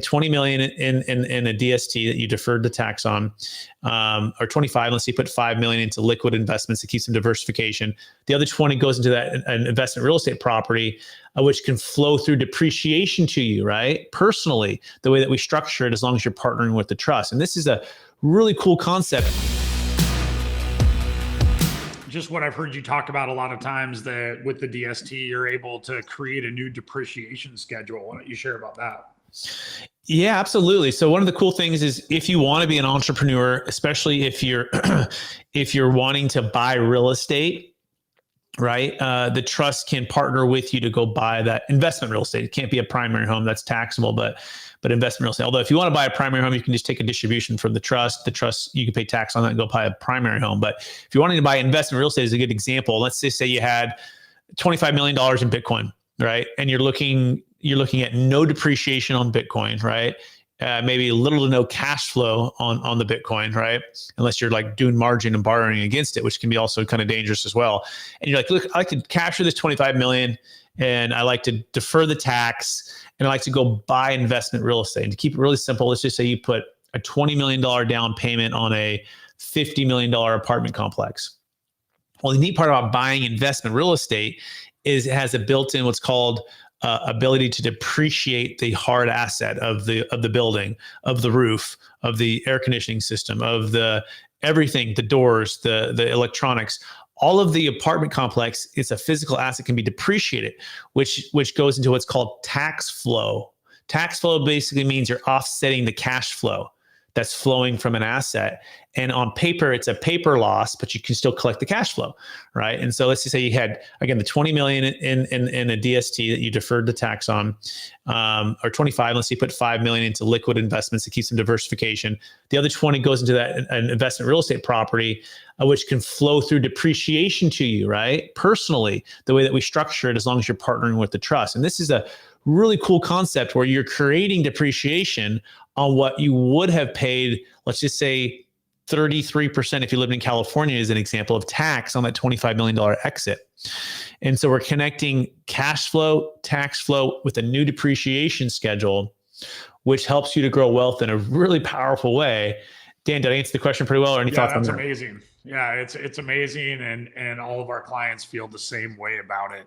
20 million in a DST that you deferred the tax on, or 25. Let's say you put 5 million into liquid investments to keep some diversification. The other 20 goes into that an investment real estate property, which can flow through depreciation to you, right? Personally, the way that we structure it, as long as you're partnering with the trust. And this is a really cool concept. Just what I've heard you talk about a lot of times, that with the DST, you're able to create a new depreciation schedule. Why don't you share about that? Yeah, absolutely. So one of the cool things is, if you want to be an entrepreneur, especially if you're if you're wanting to buy real estate, right? The trust can partner with you to go buy that investment real estate. It can't be a primary home, that's taxable, but investment real estate. Although if you want to buy a primary home, you can just take a distribution from the trust. The trust, you can pay tax on that and go buy a primary home. But if you're wanting to buy investment real estate, is a good example. Let's just say you had $25 million in Bitcoin, right? And you're looking at no depreciation on Bitcoin, right? Maybe little to no cash flow on the Bitcoin, right? Unless you're like doing margin and borrowing against it, which can be also kind of dangerous as well. And you're like, look, I like to capture this 25 million and I like to defer the tax and I like to go buy investment real estate. And to keep it really simple, let's just say you put a $20 million down payment on a $50 million apartment complex. Well, the neat part about buying investment real estate is it has a built-in what's called ability to depreciate the hard asset of the building, of the roof, of the air conditioning system, of the everything, the doors, the electronics, all of the apartment complex. It's a physical asset, can be depreciated, which goes into what's called tax flow. Tax flow basically means you're offsetting the cash flow that's flowing from an asset. And on paper, it's a paper loss, but you can still collect the cash flow, right? And so let's just say you had, again, the 20 million in a DST that you deferred the tax on, or 25, let's say you put 5 million into liquid investments to keep some diversification. The other 20 goes into that an investment real estate property, which can flow through depreciation to you, right? Personally, the way that we structure it, as long as you're partnering with the trust. And this is a really cool concept where you're creating depreciation on what you would have paid, let's just say 33%, if you lived in California, as an example, of tax on that $25 million exit. And so we're connecting cash flow, tax flow with a new depreciation schedule, which helps you to grow wealth in a really powerful way. Dan, did I answer the question pretty well, or any thoughts on that? That's amazing. Yeah, it's amazing. And all of our clients feel the same way about it.